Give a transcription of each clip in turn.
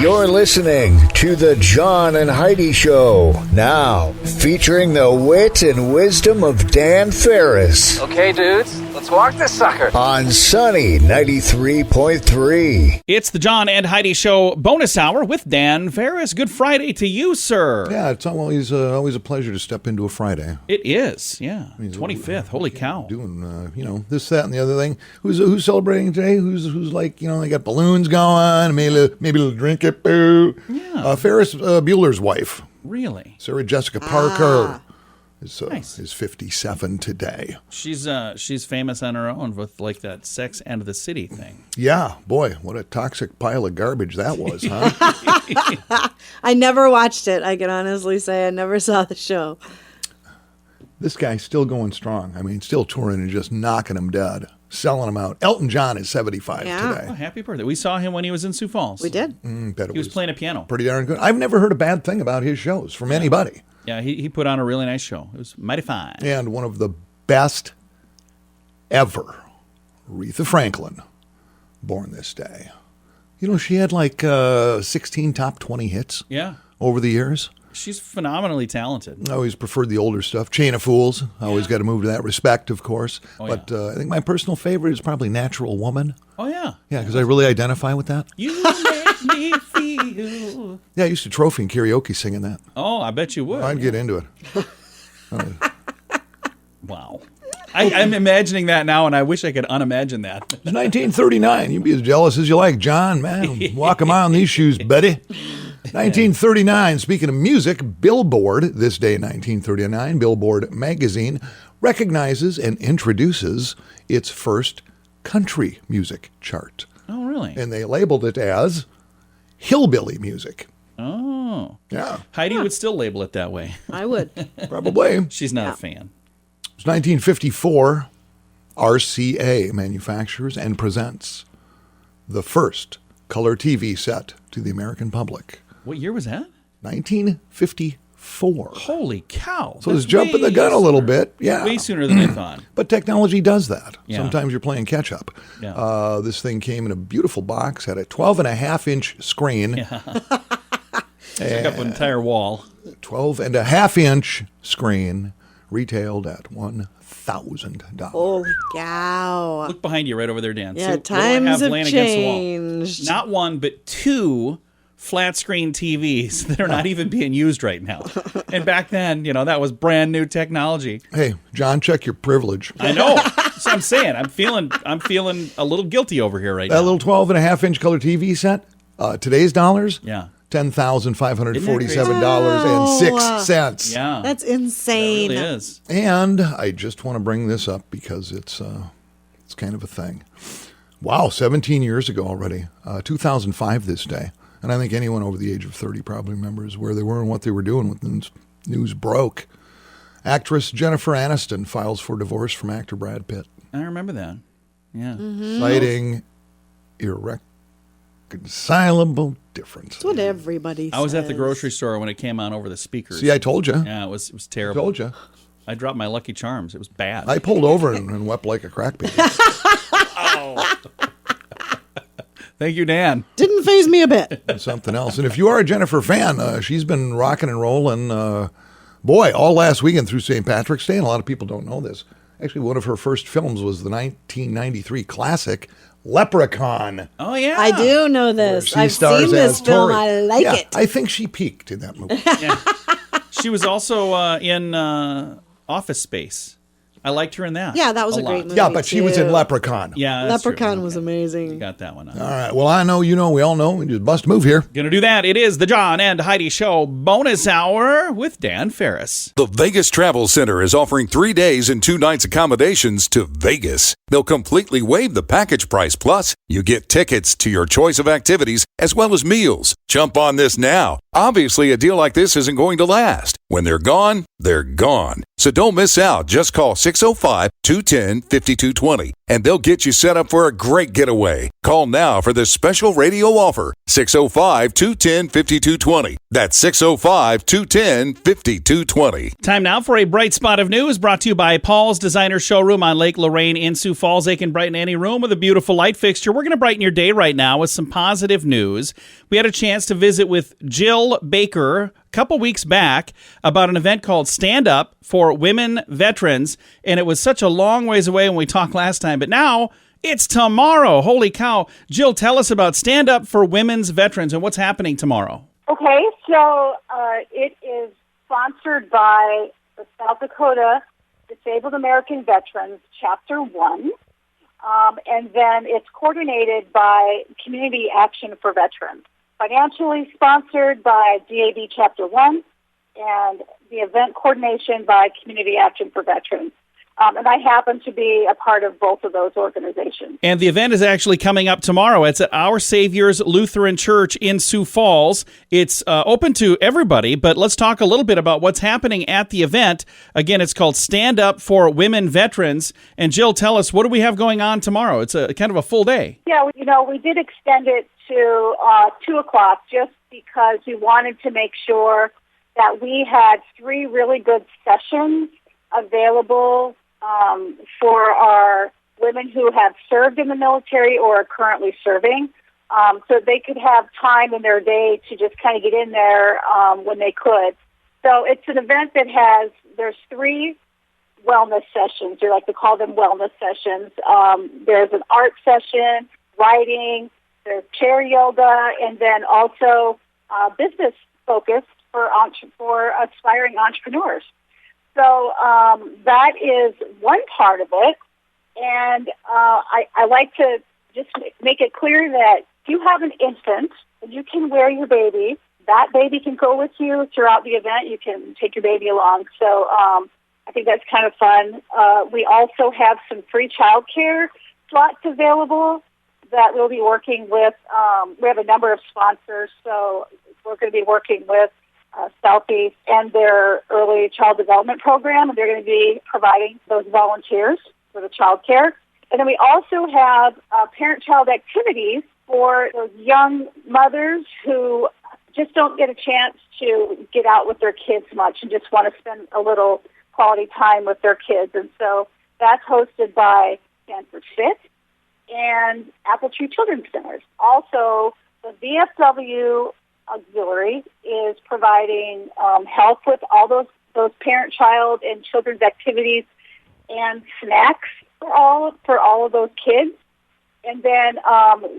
You're listening to the John and Heidi Show. Now, featuring the wit and wisdom of Dan Ferris. Okay, dudes, let's walk this sucker. On Sunny 93.3. It's the John and Heidi Show bonus hour with Dan Ferris. Good Friday to you, sir. Yeah, it's always a pleasure to step into a Friday. It is, yeah. 25th, holy cow. Doing, this, that, and the other thing. Who's celebrating today? Who's like, they got balloons going, maybe a little drink it, boo. Yeah. Ferris Bueller's wife. Really? Sarah Jessica Parker is Nice. 57 today. She's famous on her own with like that Sex and the City thing. Yeah, boy, what a toxic pile of garbage that was, huh? I never watched it. I can honestly say I never saw the show. This guy's still going strong. I mean, still touring and just knocking them dead, selling them out. Elton John is 75 today. Oh, happy birthday. We saw him when he was in Sioux Falls. We did. He was playing a piano. Pretty darn good. I've never heard a bad thing about his shows from anybody. Yeah, he put on a really nice show. It was mighty fine. And one of the best ever, Aretha Franklin, born this day. She had like 16 top 20 hits over the years. She's phenomenally talented. I always preferred the older stuff. Chain of Fools. I always got to move to that respect, of course. But I think my personal favorite is probably Natural Woman. Oh, yeah. Yeah, because I really identify with that. You make me feel. Yeah, I used to trophy and karaoke singing that. Oh, I bet you would. I'd get into it. Wow. I'm imagining that now, and I wish I could unimagine that. It's 1939. You'd be as jealous as you like, John. Man, walk a mile in these shoes, buddy. 1939, speaking of music, Billboard, this day in 1939, Billboard magazine recognizes and introduces its first country music chart. Oh, really? And they labeled it as hillbilly music. Oh. Yeah. Heidi would still label it that way. I would. Probably. She's not a fan. It's 1954, RCA manufactures and presents the first color TV set to the American public. What year was that? 1954. Holy cow. So it's jumping the gun a little bit. Yeah. Way sooner than I thought. But technology does that. Yeah. Sometimes you're playing catch up. Yeah. This thing came in a beautiful box, had a 12.5-inch screen. Yeah. Took up an entire wall. 12.5-inch screen, retailed at $1,000. Holy cow. Look behind you right over there, Dan. Yeah, See, what do I times have have laying against the wall? changed. Not one, but two flat screen TVs that are not even being used right now. And back then, that was brand new technology. Hey, John, check your privilege. I know. That's what I'm saying. I'm feeling a little guilty over here right now. That little 12.5-inch color TV set, today's dollars, Yeah. $10,547.06. Yeah. That's insane. It really is. And I just want to bring this up because it's kind of a thing. Wow, 17 years ago already, 2005 this day. And I think anyone over the age of 30 probably remembers where they were and what they were doing when the news broke. Actress Jennifer Aniston files for divorce from actor Brad Pitt. I remember that. Yeah. Citing irreconcilable differences. That's what everybody says. I was at the grocery store when it came on over the speakers. See, I told you. Yeah, it was terrible. I told you. I dropped my Lucky Charms. It was bad. I pulled over and wept like a crack baby. Oh. Thank you, Dan. Didn't faze me a bit. Something else. And if you are a Jennifer fan, she's been rocking and rolling, all last weekend through St. Patrick's Day, and a lot of people don't know this. Actually, one of her first films was the 1993 classic Leprechaun. Oh, yeah. I do know this. I've seen this film. Tori. I like it. I think she peaked in that movie. Yeah. She was also in Office Space. I liked her in that. Yeah, that was a lot. great movie. Yeah, but she was in Leprechaun. Yeah, that's Leprechaun true. was Okay. amazing. You got that one on. All right. Well, I know, we all know. We just bust a move here. Gonna do that. It is the John and Heidi Show bonus hour with Dan Ferris. The Vegas Travel Center is offering 3 days and 2 nights accommodations to Vegas. They'll completely waive the package price. Plus, you get tickets to your choice of activities as well as meals. Jump on this now Obviously, a deal like this isn't going to last. When they're gone, they're gone. So don't miss out. Just call 605-210-5220 and they'll get you set up for a great getaway. Call now for this special radio offer. 605-210-5220. That's 605-210-5220. Time now for a bright spot of news brought to you by Paul's Designer Showroom on Lake Lorraine in Sioux Falls. They can brighten any room with a beautiful light fixture. We're going to brighten your day right now with some positive news. We had a chance to visit with Jill Baker a couple weeks back about an event called Stand Up for Women Veterans, and it was such a long ways away when we talked last time, but now it's tomorrow. Holy cow. Jill, tell us about Stand Up for Women's Veterans and what's happening tomorrow. Okay, so it is sponsored by the South Dakota Disabled American Veterans, Chapter 1, and then it's coordinated by Community Action for Veterans. Financially sponsored by DAV Chapter 1 and the event coordination by Community Action for Veterans. And I happen to be a part of both of those organizations. And the event is actually coming up tomorrow. It's at Our Savior's Lutheran Church in Sioux Falls. It's open to everybody, but let's talk a little bit about what's happening at the event. Again, it's called Stand Up for Women Veterans. And Jill, tell us, what do we have going on tomorrow? It's a kind of a full day. Yeah, we did extend it to 2 o'clock just because we wanted to make sure that we had 3 really good sessions available for our women who have served in the military or are currently serving, so they could have time in their day to just kind of get in there when they could. So it's an event that there's 3 wellness sessions, or like to call them wellness sessions. There's an art session, writing, there's chair yoga, and then also business focused for aspiring entrepreneurs. So that is one part of it, and I like to just make it clear that if you have an infant and you can wear your baby, that baby can go with you throughout the event. You can take your baby along. So I think that's kind of fun. We also have some free childcare slots available that we'll be working with. We have a number of sponsors, so we're going to be working with Southeast and their early child development program, and they're going to be providing those volunteers for the child care. And then we also have parent-child activities for those young mothers who just don't get a chance to get out with their kids much and just want to spend a little quality time with their kids. And so that's hosted by Stanford Fit and Apple Tree Children's Centers. Also, the VFW Auxiliary is providing help with all those parent, child, and children's activities and snacks for all of those kids. And then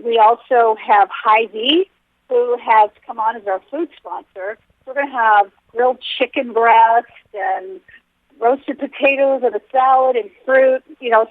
we also have Hy-Vee, who has come on as our food sponsor. We're going to have grilled chicken breast and roasted potatoes and a salad and fruit.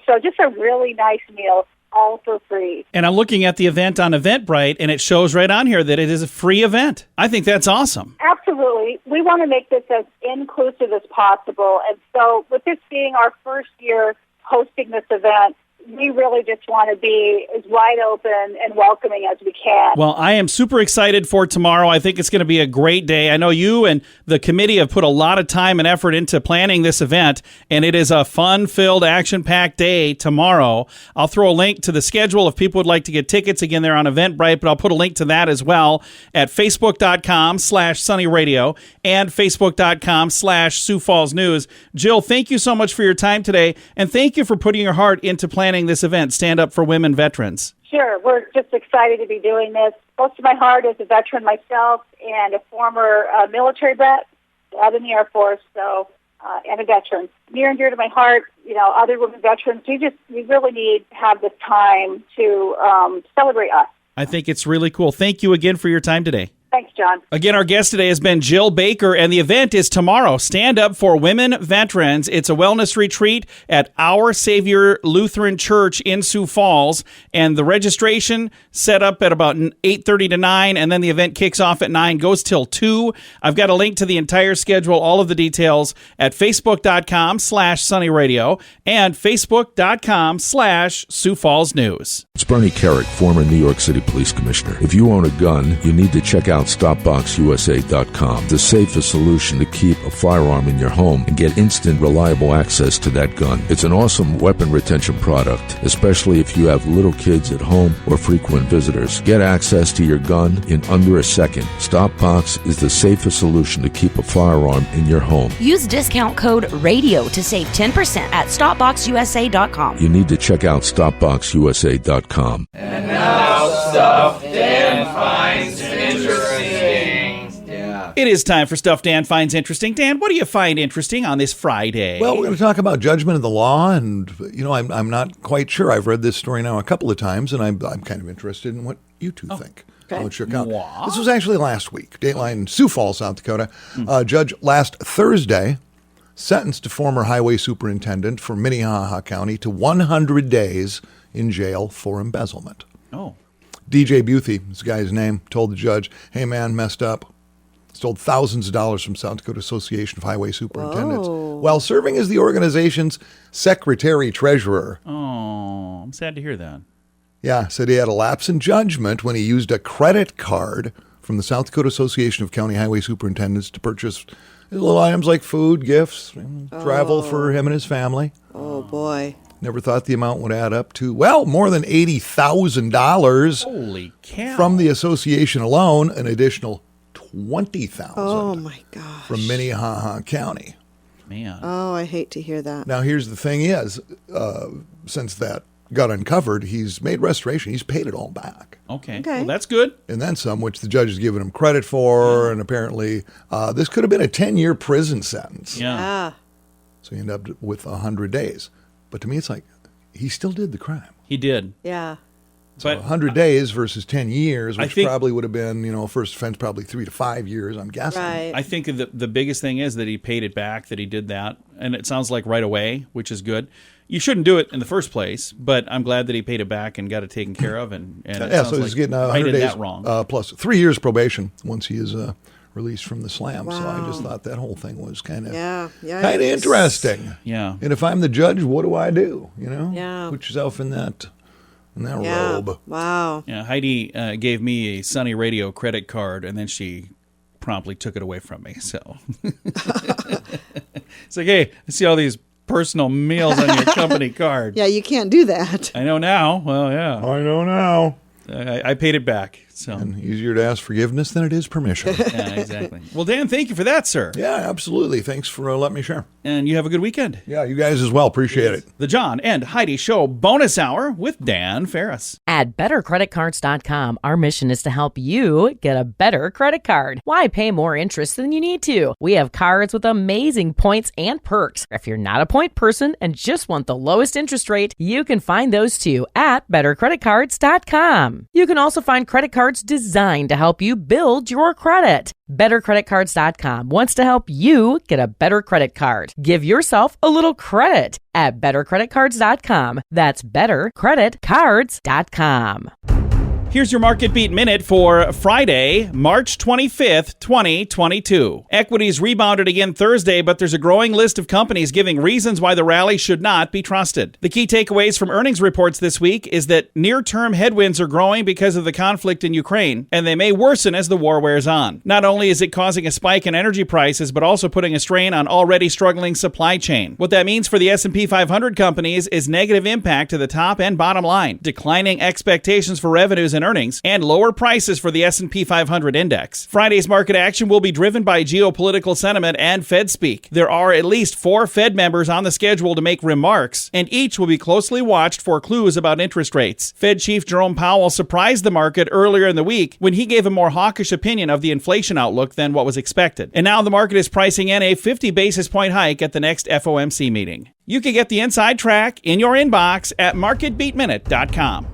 So just a really nice meal, all for free. And I'm looking at the event on Eventbrite, and it shows right on here that it is a free event. I think that's awesome. Absolutely. We want to make this as inclusive as possible. And so with this being our first year hosting this event, we really just want to be as wide open and welcoming as we can. Well, I am super excited for tomorrow. I think it's going to be a great day. I know you and the committee have put a lot of time and effort into planning this event, and it is a fun-filled, action-packed day tomorrow. I'll throw a link to the schedule if people would like to get tickets. Again, they're on Eventbrite, but I'll put a link to that as well at facebook.com/sunnyradio and facebook.com/Sioux Falls News. Jill, thank you so much for your time today, and thank you for putting your heart into planning this event, Stand Up for Women Veterans. Sure. We're just excited to be doing this. Close to my heart as a veteran myself and a former military vet out in the Air Force, and a veteran. Near and dear to my heart, other women veterans, we really need to have this time to celebrate us. I think it's really cool. Thank you again for your time today. Thanks, John. Again, our guest today has been Jill Baker, and the event is tomorrow. Stand Up for Women Veterans. It's a wellness retreat at Our Savior Lutheran Church in Sioux Falls, and the registration set up at about 8:30 to 9, and then the event kicks off at 9, goes till 2. I've got a link to the entire schedule, all of the details at facebook.com/sunnyradio and facebook.com/Sioux Falls News. It's Bernie Carrick, former New York City Police Commissioner. If you own a gun, you need to check out Stop StopBoxUSA.com, the safest solution to keep a firearm in your home and get instant, reliable access to that gun. It's an awesome weapon retention product, especially if you have little kids at home or frequent visitors. Get access to your gun in under a second. StopBox is the safest solution to keep a firearm in your home. Use discount code RADIO to save 10% at StopBoxUSA.com. You need to check out StopBoxUSA.com. And now stuff Dan finds interesting. Yeah. It is time for Stuff Dan Finds Interesting. Dan, what do you find interesting on this Friday? Well, we're going to talk about judgment of the law, and I'm not quite sure. I've read this story now a couple of times, and I'm kind of interested in what you two think. Okay. How it shook out. Wow. This was actually last week. Dateline in Sioux Falls, South Dakota. Judge last Thursday sentenced a former highway superintendent for Minnehaha County to 100 days in jail for embezzlement. Oh. DJ Buthe, this guy's name, told the judge, "Hey man, messed up. Stole thousands of dollars from South Dakota Association of Highway Superintendents while serving as the organization's secretary-treasurer." Oh, I'm sad to hear that. Yeah, said he had a lapse in judgment when he used a credit card from the South Dakota Association of County Highway Superintendents to purchase little items like food, gifts, travel for him and his family. Oh, boy. Never thought the amount would add up to, well, more than $80,000. Holy cow. From the association alone, an additional $20,000 Oh, my gosh. from Minnehaha County. Man. Oh, I hate to hear that. Now, here's the thing is, since that got uncovered, he's made restoration. He's paid it all back. Okay. Okay. Well, that's good. And then some, which the judge has given him credit for, and apparently this could have been a 10-year prison sentence. Yeah. Ah, So he ended up with 100 days. But to me, it's like, he still did the crime. He did. yeah. But 100 days versus 10 years, I which think- probably would have been, first offense probably 3 to 5 years, I'm guessing. Right. I think the biggest thing is that he paid it back, that he did that. And it sounds like right away, which is good. You shouldn't do it in the first place, but I'm glad that he paid it back and got it taken care of. And it Yeah, sounds so he's like getting I 100 did days that wrong. plus 3 years probation once he is released from the slam. So I Wow. just thought that whole thing was kind of Yeah. Yeah. interesting. Yeah. And if I'm the judge, what do I do? Yeah. Put yourself in that Yeah. robe. Wow. Yeah, Heidi gave me a Sunny Radio credit card, and then she promptly took it away from me. So it's like, hey, I see all these personal meals on your company card. Yeah, you can't do that. I know now. Well, yeah, I know now. I paid it back. So And easier to ask forgiveness than it is permission. yeah, exactly. Well, Dan, thank you for that, sir. Yeah, absolutely. Thanks for letting me share. And you have a good weekend. Yeah, you guys as well. Appreciate it. The John and Heidi Show Bonus Hour with Dan Ferris. At BetterCreditCards.com, our mission is to help you get a better credit card. Why pay more interest than you need to? We have cards with amazing points and perks. If you're not a point person and just want the lowest interest rate, you can find those too at BetterCreditCards.com. You can also find credit cards designed to help you build your credit. BetterCreditCards.com wants to help you get a better credit card. Give yourself a little credit at BetterCreditCards.com. That's BetterCreditCards.com. Here's your Market Beat Minute for Friday, March 25th, 2022. Equities rebounded again Thursday, but there's a growing list of companies giving reasons why the rally should not be trusted. The key takeaways from earnings reports this week is that near-term headwinds are growing because of the conflict in Ukraine, and they may worsen as the war wears on. Not only is it causing a spike in energy prices, but also putting a strain on already struggling supply chain. What that means for the S&P 500 companies is negative impact to the top and bottom line, declining expectations for revenues and earnings, and lower prices for the S&P 500 index. Friday's market action will be driven by geopolitical sentiment and Fed speak. There are at least 4 Fed members on the schedule to make remarks, and each will be closely watched for clues about interest rates. Fed Chief Jerome Powell surprised the market earlier in the week when he gave a more hawkish opinion of the inflation outlook than what was expected. And now the market is pricing in a 50 basis point hike at the next FOMC meeting. You can get the inside track in your inbox at marketbeatminute.com.